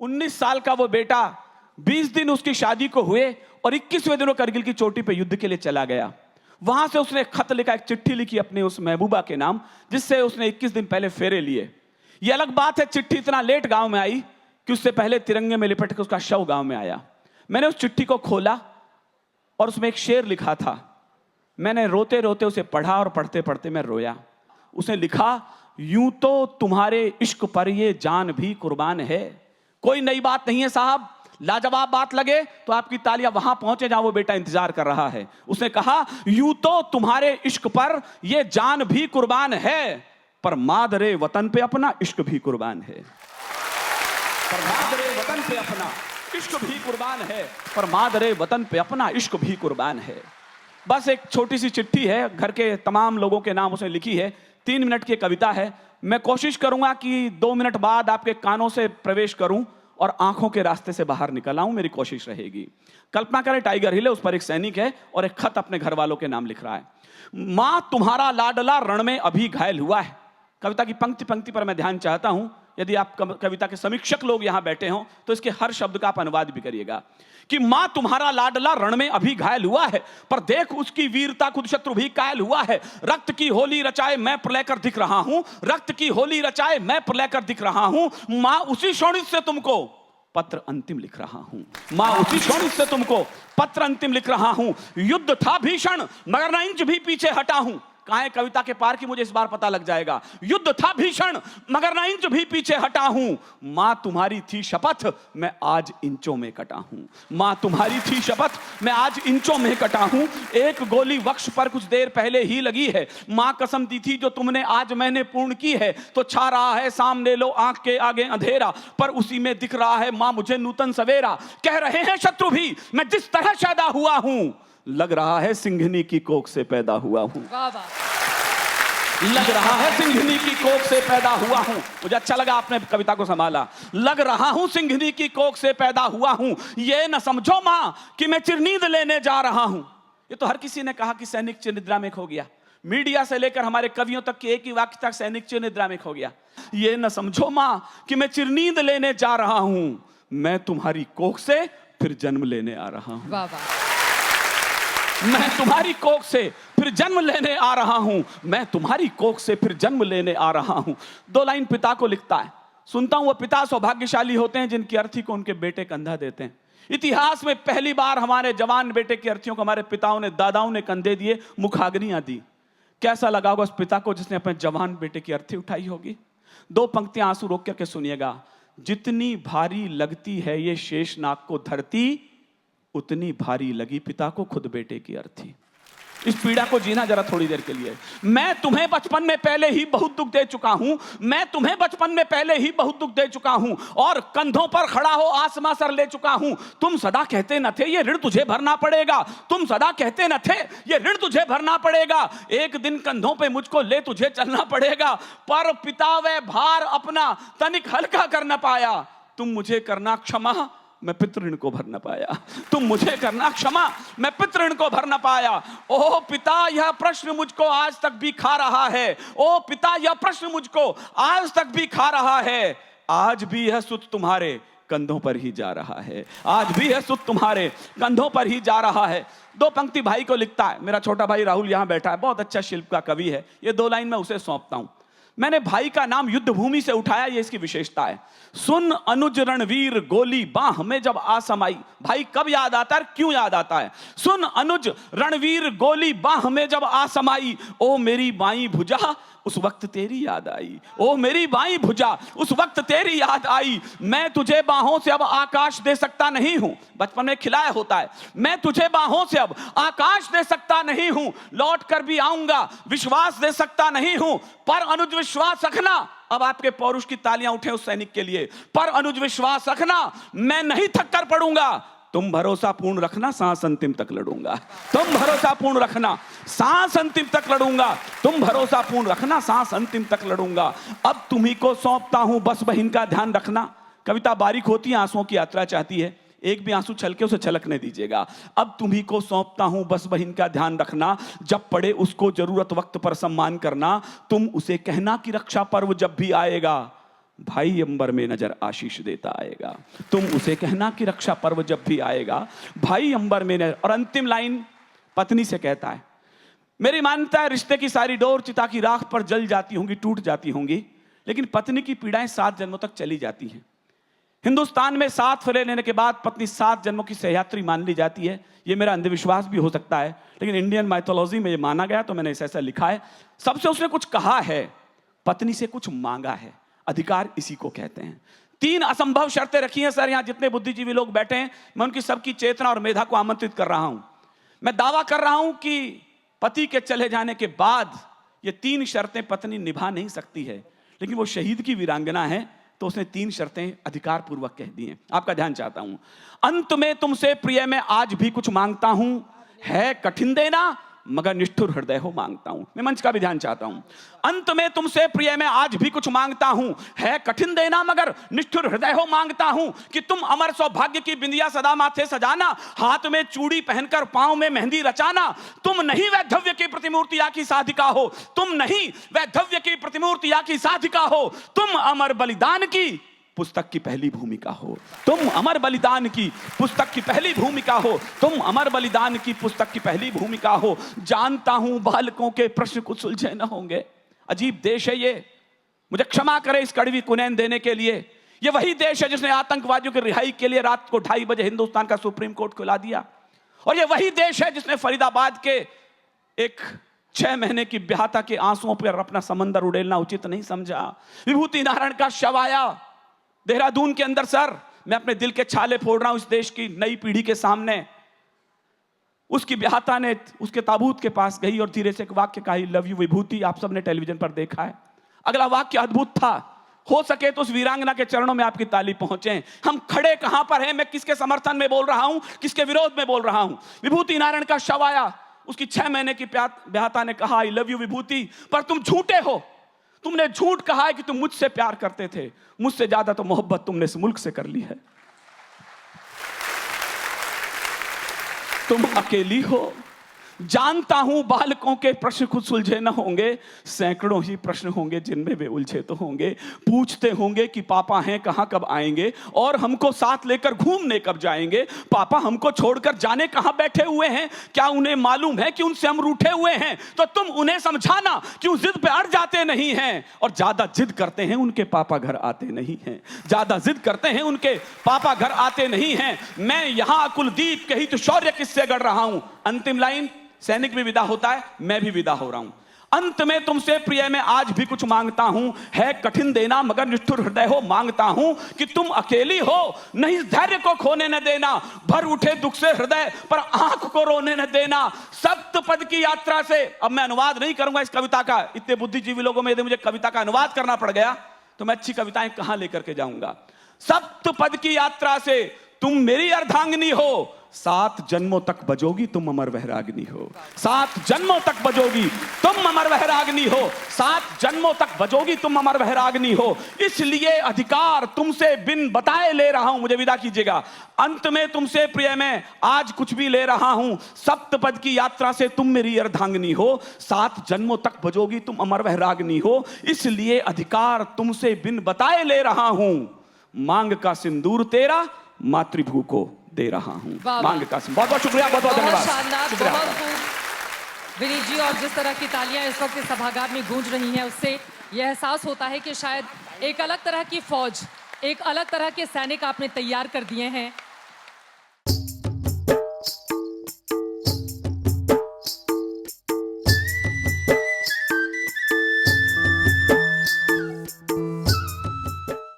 19 साल का वो बेटा 20 दिन उसकी शादी को हुए और 21वें दिन वो करगिल की चोटी पे युद्ध के लिए चला गया। वहां से उसने एक खत लिखा, एक चिट्ठी लिखी अपने उस महबूबा के नाम, जिससे उसने 21 दिन पहले फेरे लिए। ये अलग बात है चिट्ठी इतना लेट गांव में आई कि उससे पहले तिरंगे में लिपट के उसका शव गांव में आया। मैंने उस चिट्ठी को खोला और उसमें एक शेर लिखा था। मैंने रोते रोते उसे पढ़ा और पढ़ते पढ़ते मैं रोया। उसने लिखा, यूं तो तुम्हारे इश्क पर ये जान भी कुर्बान है। कोई नई बात नहीं है साहब, लाजवाब बात लगे तो आपकी तालियां वहां पहुंचे जहां वो बेटा इंतजार कर रहा है। उसने कहा, यूं तो तुम्हारे इश्क पर ये जान भी कुर्बान है, पर मादरे वतन पे अपना इश्क भी कुर्बान है। पर मादरे वतन पे अपना इश्क भी कुर्बान है, पर मादरे वतन पे अपना इश्क भी कुर्बान है। बस एक छोटी सी चिट्ठी है, घर के तमाम लोगों के नाम उसने लिखी है। 3 मिनट की कविता है। मैं कोशिश करूंगा कि 2 मिनट बाद आपके कानों से प्रवेश करूं और आंखों के रास्ते से बाहर निकल आऊं, मेरी कोशिश रहेगी। कल्पना करें टाइगर हिल है, उस पर एक सैनिक है और एक खत अपने घर वालों के नाम लिख रहा है। मां तुम्हारा लाडला रण में अभी घायल हुआ है। कविता की पंक्ति पंक्ति पर मैं ध्यान चाहता हूं। यदि आप कविता के समीक्षक लोग यहां बैठे हों तो इसके हर शब्द का आप अनुवाद भी करिएगा कि मां तुम्हारा लाडला रण में अभी घायल हुआ है, पर देख उसकी वीरता खुद शत्रु भी कायल हुआ है। रक्त की होली रचाए मैं प्रलय कर दिख रहा हूं, रक्त की होली रचाए मैं प्रलय कर दिख रहा हूं। मां उसी शोणित से तुमको पत्र अंतिम लिख रहा हूं, मां उसी शोणित से तुमको पत्र अंतिम लिख रहा हूं। युद्ध था भीषण मगर न इंच भी पीछे हटा हूं। कहां है कविता के पार की, मुझे इस बार पता लग जाएगा। युद्ध था भीषण मगर न इंच भी पीछे हटा हूं। मां तुम्हारी थी शपथ मैं आज इंचों में कटा हूं। मां तुम्हारी थी शपथ मैं आज इंचों में कटा हूं। एक गोली वक्ष पर कुछ देर पहले ही लगी है। मां कसम दी थी जो तुमने आज मैंने पूर्ण की है। तो छा रहा है सामने लो आंख के आगे अंधेरा, पर उसी में दिख रहा है मां मुझे नूतन सवेरा। कह रहे हैं शत्रु भी मैं जिस तरह पैदा हुआ हूं, लग रहा है सिंघनी की कोख से पैदा हुआ हूं। लग रहा है सिंघनी की कोख से पैदा हुआ हूं। मुझे अच्छा लगा आपने कविता को संभाला। लग रहा हूं सिंघनी की कोख से पैदा हुआ हूं। ये न समझो मां कि मैं चिरनींद लेने जा रहा हूं। ये तो हर किसी ने कहा कि सैनिक चिरनिद्रा में खो गया। मीडिया से लेकर हमारे कवियों तक की एक ही वाक्य तक सैनिक चिरनिद्रा में खो गया। ये न समझो मां कि मैं चिरनींद लेने जा रहा हूं, मैं तुम्हारी कोख से फिर जन्म लेने आ रहा हूं। वाह वाह। मैं तुम्हारी कोख से फिर जन्म लेने आ रहा हूं, मैं तुम्हारी कोख से फिर जन्म लेने आ रहा हूं। 2 लाइन पिता को लिखता है। सुनता हूं वो पिता सौभाग्यशाली होते हैं जिनकी अर्थी को उनके बेटे कंधा देते हैं। इतिहास में पहली बार हमारे जवान बेटे की अर्थियों को हमारे पिताओं ने, दादाओं ने कंधे दिए, मुखाग्नियां दी। कैसा लगा होगा उस पिता को जिसने अपने जवान बेटे की अर्थी उठाई होगी। 2 पंक्तियां आंसू रोक करके सुनिएगा। जितनी भारी लगती है ये शेषनाग को धरती, उतनी भारी लगी पिता को खुद बेटे की अर्थी। इस पीड़ा को जीना जरा थोड़ी देर के लिए। मैं तुम्हें बचपन में पहले ही बहुत दुख दे चुका हूं, मैं तुम्हें बचपन में पहले ही बहुत दुख दे चुका हूं और कंधों पर खड़ा हो आसमां सर ले चुका हूं। तुम सदा कहते न थे ये ऋण तुझे भरना पड़ेगा, तुम सदा कहते न थे ये ऋण तुझे भरना पड़ेगा। एक दिन कंधों पे मुझको ले तुझे चलना पड़ेगा, पर पिता वे भार अपना तनिक हल्का कर न पाया। तुम मुझे करना क्षमा, मैं पितृण को भर न पाया। तुम मुझे करना क्षमा, मैं पितृण को भर न पाया। ओ पिता यह प्रश्न मुझको आज तक भी खा रहा है। ओ पिता यह प्रश्न मुझको आज तक भी खा रहा है। आज भी यह सुत तुम्हारे कंधों पर ही जा रहा है। आज भी यह सुत तुम्हारे कंधों पर ही जा रहा है। 2 पंक्ति भाई को लिखता है। मेरा छोटा भाई राहुल यहां बैठा है, बहुत अच्छा शिल्प का कवि है। ये 2 लाइन मैं उसे सौंपता हूं। मैंने भाई का नाम युद्ध भूमि से उठाया, ये इसकी विशेषता है। सुन अनुज रणवीर गोली बाह में जब आसमाई। भाई कब याद आता है, क्यों याद आता है? सुन अनुज रणवीर गोली बाह में जब आसमाई। ओ मेरी बाईं भुजा उस वक्त तेरी याद आई। ओ मेरी बाईं भुजा उस वक्त तेरी याद आई। मैं तुझे बाहों से अब आकाश दे सकता नहीं हूं। बचपन में खिलाया होता है। मैं तुझे बाहों से अब आकाश दे सकता नहीं हूं, लौट कर भी आऊंगा विश्वास दे सकता नहीं हूं, पर अनुज विश्वास रखना। अब आपके पौरुष की तालियां उठे उस सैनिक के लिए। पर अनुज विश्वास रखना, मैं नहीं थक कर पड़ूंगा। तुम भरोसा पूर्ण रखना, सांस अंतिम तक लड़ूंगा। तुम भरोसा पूर्ण रखना, सांस अंतिम तक लड़ूंगा। तुम भरोसा पूर्ण रखना, सांस अंतिम तक लड़ूंगा। अब तुम्ही को सौंपता हूं बस बहिन का ध्यान रखना। कविता बारीक होती है, आंसुओं की यात्रा चाहती है। एक भी आंसू छलके उसे छलकने दीजिएगा। अब तुम्ही को सौंपता हूं बस बहिन का ध्यान रखना। जब पड़े उसको जरूरत वक्त पर सम्मान करना। तुम उसे कहना कि रक्षा पर्व जब भी आएगा भाई अंबर में नजर आशीष देता आएगा। तुम उसे कहना कि रक्षा पर्व जब भी आएगा, भाई अंबर में नजर। और अंतिम लाइन पत्नी से कहता है, मेरी मान्यता है रिश्ते की सारी डोर चिता की राख पर जल जाती होंगी, टूट जाती होंगी, लेकिन पत्नी की पीड़ाएं 7 जन्मों तक चली जाती हैं। हिंदुस्तान में 7 फेरे लेने के बाद पत्नी 7 जन्मों की सहयात्री मान ली जाती है। ये मेरा अंधविश्वास भी हो सकता है, लेकिन इंडियन माइथोलॉजी में ये माना गया, तो मैंने ऐसा लिखा है। सबसे उसने कुछ कहा है, पत्नी से कुछ मांगा है, अधिकार इसी को कहते हैं। 3 असंभव शर्तें रखी हैं सर। यहां जितने बुद्धिजीवी लोग बैठे हैं, मैं उनकी सबकी चेतना और मेधा को आमंत्रित कर रहा हूं। मैं दावा कर रहा हूं कि पति के चले जाने के बाद ये 3 शर्तें पत्नी निभा नहीं सकती है, लेकिन वो शहीद की वीरांगना है, तो उसने 3 शर्तें अधिकार पूर्वक कह दी हैं। आपका ध्यान चाहता हूं। अंत में तुमसे प्रिय मैं आज भी कुछ मांगता हूं, है कठिन देना मगर निष्ठुर हृदय हो मांगता हूं। मैं मंच का भी ध्यान चाहता हूं। अंत में तुमसे प्रिय मैं आज भी कुछ मांगता हूं, है कठिन देना मगर निष्ठुर हृदय हो मांगता हूं, कि तुम अमर सौभाग्य की बिंदिया सदा माथे सजाना, हाथ में चूड़ी पहनकर पांव में मेहंदी रचाना। तुम नहीं वैधव्य की प्रतिमूर्ति या की साधिका हो, तुम नहीं वैधव्य की प्रतिमूर्ति या की साधिका हो, तुम अमर बलिदान की पुस्तक की पहली भूमिका हो। तुम अमर बलिदान की पुस्तक की पहली भूमिका हो, तुम अमर बलिदान की पुस्तक की पहली भूमिका हो। जानता हूं बालकों के प्रश्न कुछ सुलझे न होंगे। अजीब देश है ये, मुझे क्षमा करें इस कड़वी कुनैन देने के लिए। ये वही देश है जिसने आतंकवादियों की रिहाई के लिए रात को 2:30 बजे हिंदुस्तान का सुप्रीम कोर्ट खुला दिया। और ये वही देश है जिसने फरीदाबाद के एक 6 महीने की ब्याहता के आंसुओं पर अपना समंदर उड़ेलना उचित नहीं समझा। विभूति नारायण का शव आया देहरादून के अंदर। सर, मैं अपने दिल के छाले फोड़ रहा हूं इस देश की नई पीढ़ी के सामने। उसकी ब्याहता ने उसके ताबूत के पास गई और धीरे से एक वाक्य कहा, आई लव यू विभूति। आप सबने टेलीविजन पर देखा है। अगला वाक्य अद्भुत था। हो सके तो उस वीरांगना के चरणों में आपकी ताली पहुंचे। हम खड़े कहां पर हैं, मैं किसके समर्थन में बोल रहा हूं, किसके विरोध में बोल रहा हूं। विभूति नारायण का शव आया, उसकी 6 महीने की ब्याहता ने कहा, आई लव यू विभूति, पर तुम झूठे हो। तुमने झूठ कहा है कि तुम मुझसे प्यार करते थे, मुझसे ज्यादा तो मोहब्बत तुमने इस मुल्क से कर ली है। तुम अकेली हो। जानता हूं बालकों के प्रश्न खुद सुलझे न होंगे, सैकड़ों ही प्रश्न होंगे जिनमें वे उलझे तो होंगे। पूछते होंगे कि पापा हैं कहां, कब आएंगे, और हमको साथ लेकर घूमने कब जाएंगे। पापा हमको छोड़कर जाने कहां बैठे हुए हैं, क्या उन्हें मालूम है कि उनसे हम रूठे हुए हैं। तो तुम उन्हें समझाना क्यों जिद पे अड़ जाते नहीं हैं। और ज्यादा जिद करते हैं उनके पापा घर आते नहीं हैं, ज्यादा जिद करते हैं उनके पापा घर आते नहीं हैं। मैं यहां कुलदीप के हित शौर्य किससे गढ़ रहा हूं। अंतिम लाइन, सैनिक भी विदा होता है, मैं भी विदा हो रहा हूं। अंत में तुमसे प्रिय मैं आज भी कुछ मांगता हूं, है कठिन देना मगर निष्ठुर हृदय हो मांगता हूं, कि तुम अकेली हो नहीं धैर्य को खोने न देना। भर उठे दुख से हृदय पर आंख को रोने न देना। सप्तपद की यात्रा से, अब मैं अनुवाद नहीं करूंगा इस कविता का, इतने बुद्धिजीवी लोगों में यदि मुझे कविता का अनुवाद करना पड़ गया तो मैं अच्छी कविताएं कहां लेकर के जाऊंगा। सप्तपद की यात्रा से तुम मेरी अर्धांगिनी हो, 7 जन्मों तक बजोगी तुम अमर वैराग्नि हो। 7 जन्मों तक बजोगी तुम अमर वैराग्नि हो, 7 जन्मों तक बजोगी तुम अमर वैराग्नि हो। इसलिए अधिकार तुमसे बिन बताए ले रहा हूं, मुझे विदा कीजिएगा। अंत में तुमसे प्रिय मैं आज कुछ भी ले रहा हूं, सप्तपद की यात्रा से तुम मेरी अर्धांगिनी हो, 7 जन्मों तक बजोगी तुम अमर वैराग्नि हो। इसलिए अधिकार तुमसे बिन बताए ले रहा हूं, मांग का सिंदूर तेरा मातृभू को दे रहा हूं। मांग का बहुत बहुत शुक्रिया, बहुत बहुत धन्यवाद। विनीत जी, और जिस तरह की तालियां इस वक्त इस सभागार में गूंज रही हैं, उससे यह एहसास होता है कि शायद एक अलग तरह की फौज, एक अलग तरह के सैनिक आपने तैयार कर दिए हैं।